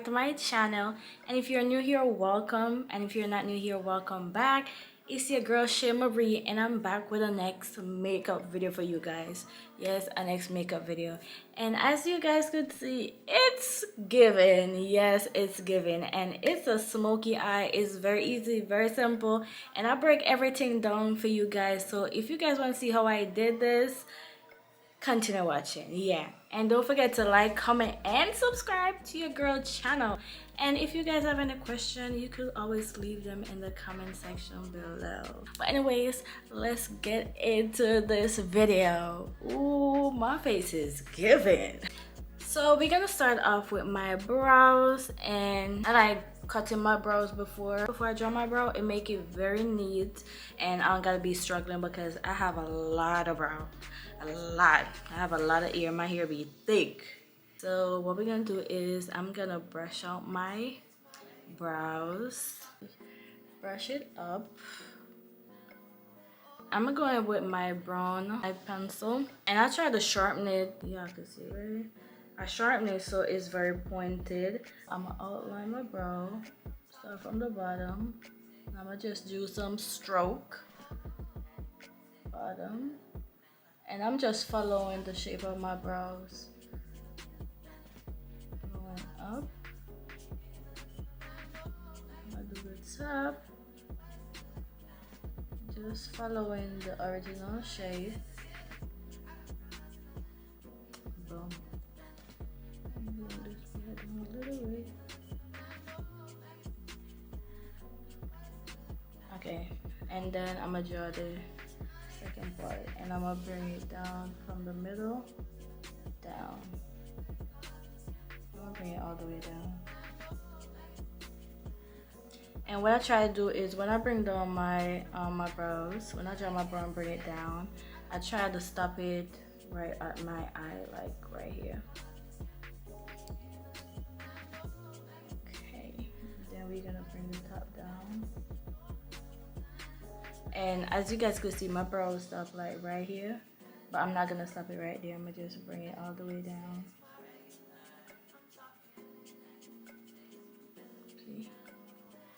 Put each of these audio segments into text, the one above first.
back to my channel. And if you're new here, welcome. And if you're not new here, welcome back. It's your girl Shay Marie, and I'm back with a next makeup video for you guys. Yes, a next makeup video. And as you guys could see, it's given. Yes, it's given. And it's a smoky eye. It's very easy, very simple. And I break everything down for you guys. So if you guys want to see how I did this, continue watching. Yeah, and don't forget to like, comment, and subscribe to your girl channel. And if you guys have any question, you could always leave them in the comment section below. But anyways, let's get into this video. Ooh, my face is giving. So we're gonna start off with my brows, and I like cutting my brows before I draw my brow. It make it very neat, and I don't gotta be struggling because I have a lot of brow. I have a lot of hair. My hair be thick. So what we're gonna do is I'm gonna brush out my brows, brush it up. I'm gonna go in with my brown eye pencil, and I try to sharpen it. Yeah, I can see right. I sharpen it so it's very pointed. I'm gonna outline my brow, start from the bottom. I'm gonna just do some stroke, bottom. And I'm just following the shape of my brows. Going up. I'm gonna do the top. Just following the original shape. Boom. I'm doing this a little bit. Okay, and then I'm gonna draw the second part, and I'm gonna bring it down from the middle down. I'm gonna bring it all the way down. And what I try to do is when I bring down my brows, when I draw my brow and bring it down, I try to stop it right at my eye, like right here. Okay, then we're gonna bring the top down. And as you guys could see, my brows stop like right here, but I'm not gonna stop it right there. I'm gonna just bring it all the way down. See?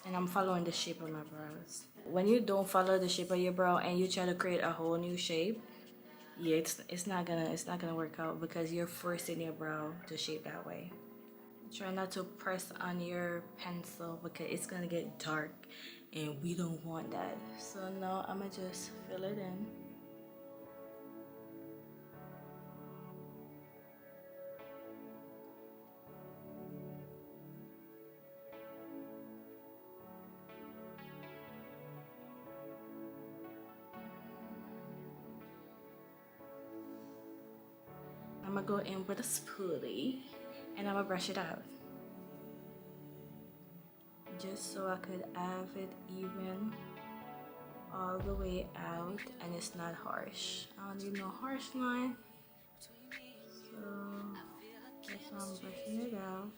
And I'm following the shape of my brows. When you don't follow the shape of your brow and you try to create a whole new shape, yeah, it's not gonna work out because you're forcing your brow to shape that way. Try not to press on your pencil because it's gonna get dark, and we don't want that. So now I'm gonna just fill it in. I'm gonna go in with a spoolie and I'm gonna brush it out, just so I could have it even all the way out and it's not harsh. I don't need no harsh line, so that's why I'm brushing it out.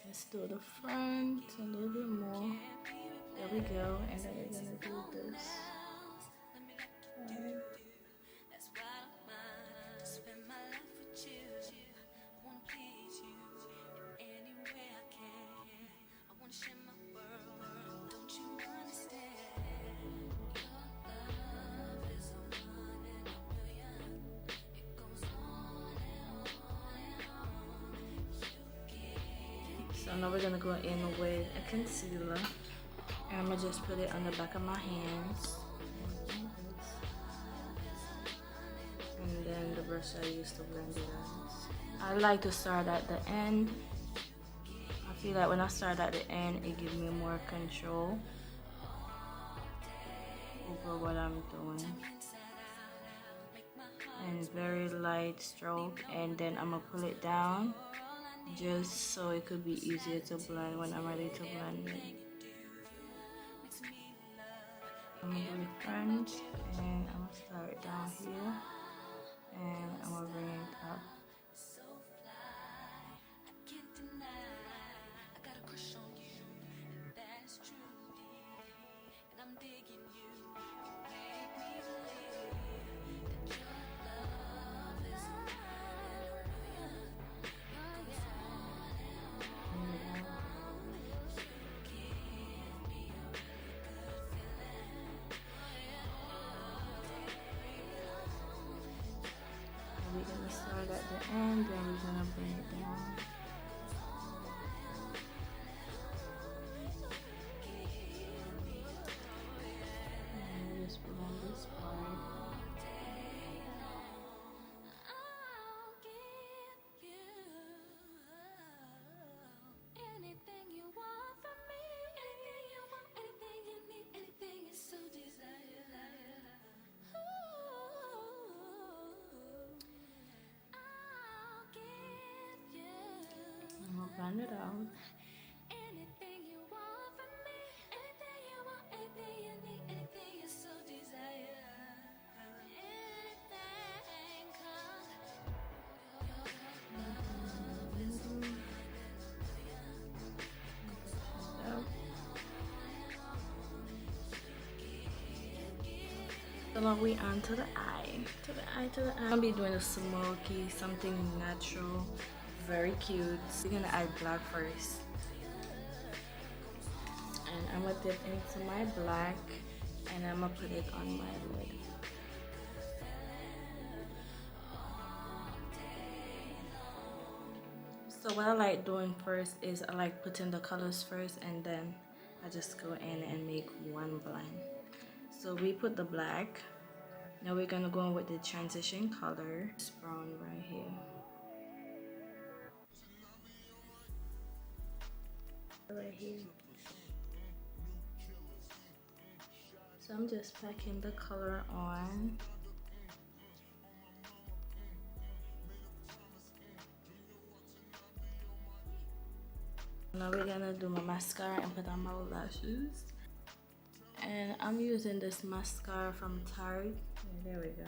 Let's do the front a little bit more. There we go, and then we're gonna do this. Right. So now we're gonna go in with a concealer, and I'm gonna just put it on the back of my hands, and then the brush I use to blend it out. I like to start at the end. I feel like when I start at the end, it gives me more control over what I'm doing. And very light stroke, and then I'm gonna pull it down, just so it could be easier to blend when I'm ready to blend it. I'm gonna do the front, and I'm gonna start down here, and I'm gonna bring it up. bring it down. And just blend this part. I'll blend it out. So now we on to the eye. I'm gonna be doing a smoky, something natural, very cute. We're gonna add black first. And I'm gonna dip into my black and I'm gonna put it on my lid. So what I like doing first is I like putting the colors first and then I just go in and make one blend. So we put the black. Now we're gonna go in with the transition color. This brown right here. Right here. So I'm just packing the color on. Now we're gonna do my mascara and put on my lashes. And I'm using this mascara from Tarte. There we go.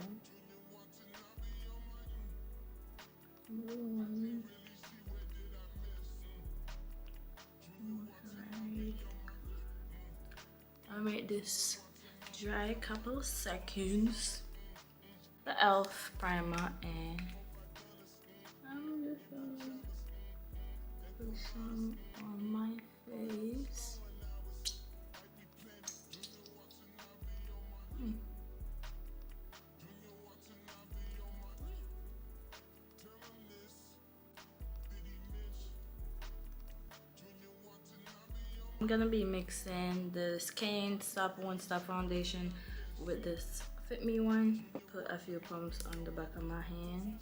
Right. I'll make this dry a couple of seconds. The e.l.f. primer, and I'm just gonna put some on my face. I'm gonna be mixing the Skin Stop One Stop foundation with this Fit Me one. Put a few pumps on the back of my hand.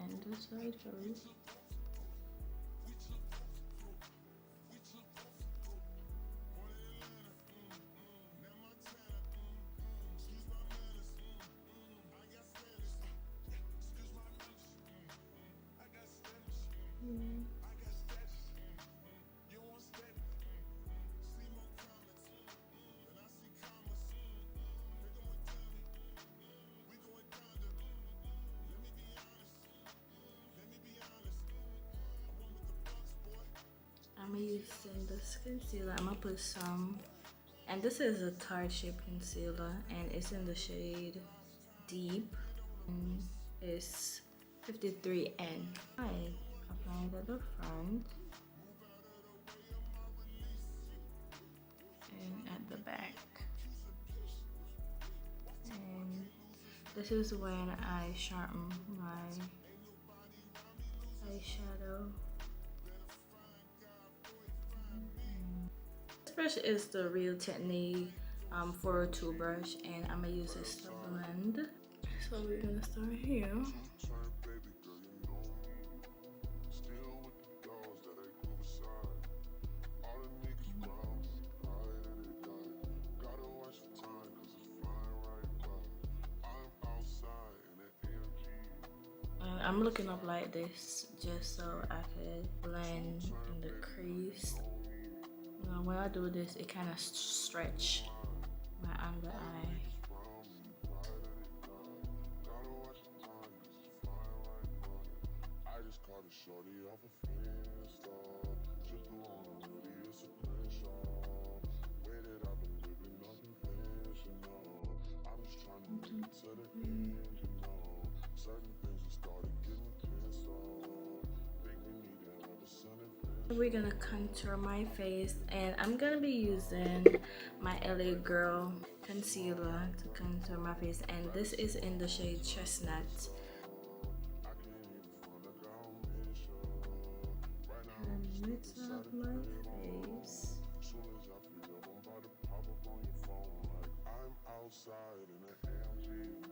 And this side first. I'm using this concealer. I'm gonna put some, and this is a Tarte Shape concealer, and it's in the shade Deep. And it's 53N. I apply it at the front and at the back. And this is when I sharpen my eyeshadow. This brush is the Real Technique 402 brush, and I'm gonna use this to blend. So we're gonna start here. And I'm looking up like this just so I could blend in the crease. Now when I do this, it kind of stretch my under eye. We're gonna contour my face, and I'm gonna be using my LA Girl concealer to contour my face, and this is in the shade Chestnut. Limits of my face.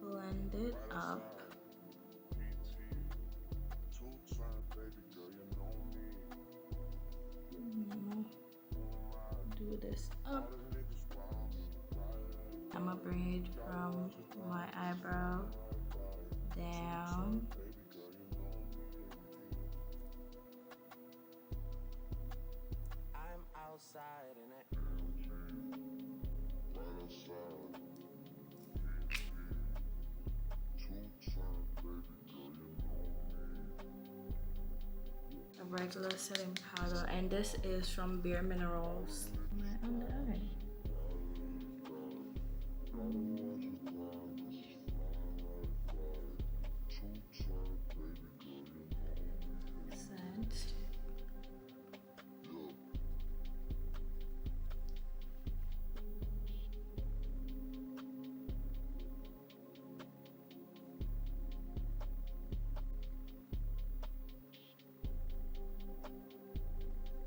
Blend it up. Do this up. I'm gonna bring it from my eyebrow down. I'm outside in it. A regular setting powder, and this is from Bare Minerals. My under eye. Scent.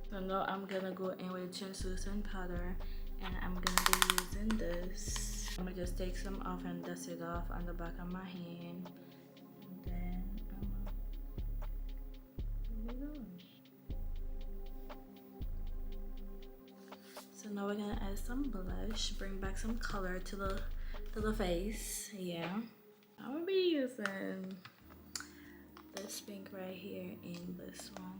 So now I'm gonna go in with translucent powder, and I'm gonna be using this. I'm gonna just take some off and dust it off on the back of my hand, and then so now we're gonna add some blush, bring back some color to the face. Yeah, I'm gonna be using this pink right here in this one.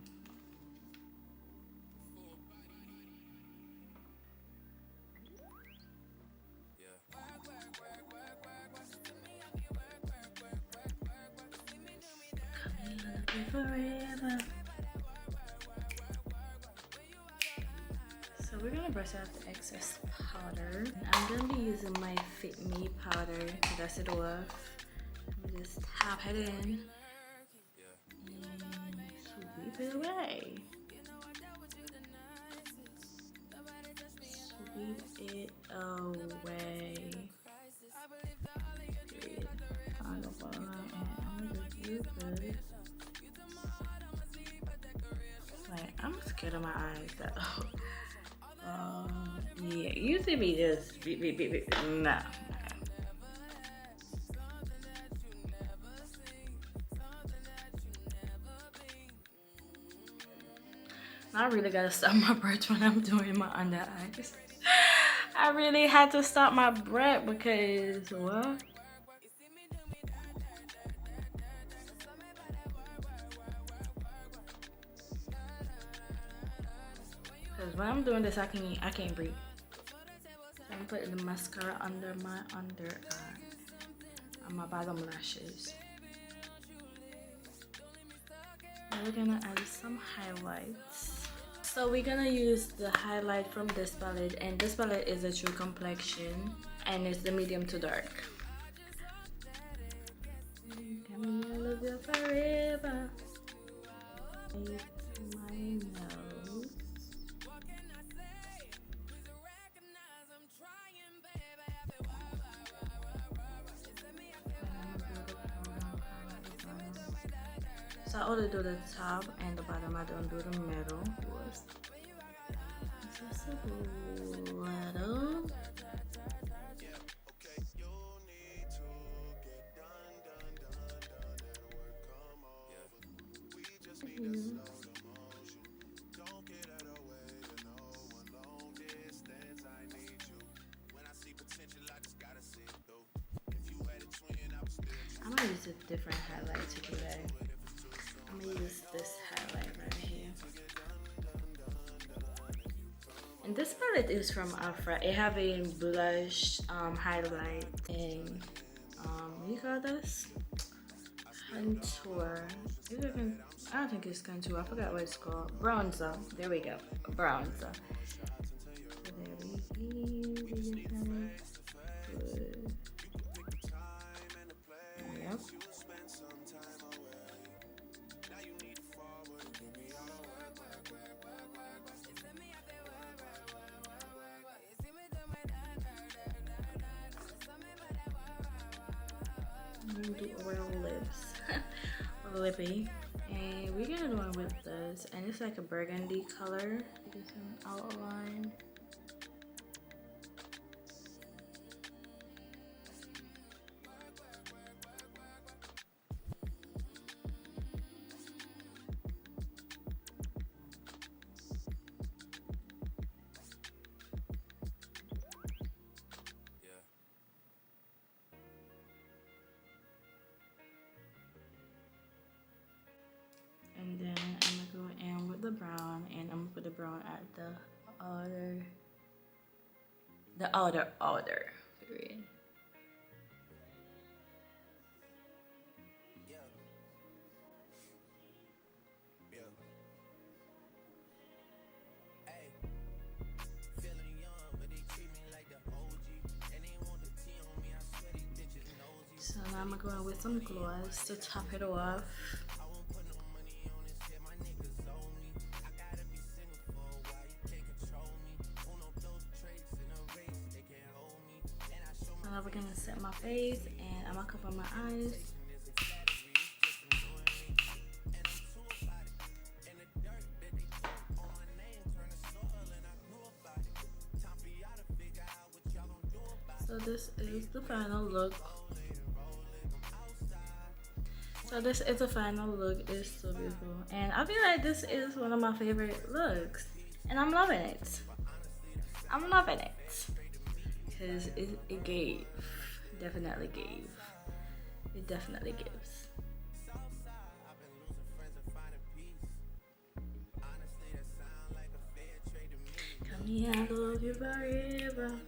Forever. So we're gonna brush out the excess powder. I'm gonna be using my Fit Me powder to dust it off. I'm just tap it in and sweep it away. Sweep it away. Good. On the bottom, and I'm gonna just use this. Like, I'm scared of my eyes though. Yeah, usually be just beep. No. I really gotta stop my breath when I'm doing my under eyes. I really had to stop my breath because what? Because when I'm doing this, I can't breathe. So I'm putting the mascara under my under eye, on my bottom lashes. Now we're gonna add some highlights. So we're gonna use the highlight from this palette, and this palette is a True Complexion, and it's the medium to dark. I love you forever. My nose. So I only do the top and the bottom. I don't do the middle. Just a little. I'm gonna use a different highlight today. I'm gonna use this highlight right here. And this palette is from Afra. It have a blush highlight and what you call this? Contour. I don't think it's contour. I forgot what it's called. Bronzer. There we go. Bronzer. So there we go. Yep. gonna do our lips. Lippy. And we're gonna do one with this, and it's like a burgundy color. Just an outline. And then I'm gonna go in with the brown, and I'm gonna put the brown at the outer period. So now I'm gonna go in with some gloss to top it off. Now we're gonna set my face, and I'm gonna cover my eyes. So this is the final look. It's so beautiful, and I feel like this is one of my favorite looks, and I'm loving it. Because it gave. Definitely gave. It definitely gives. Come here, I love you forever.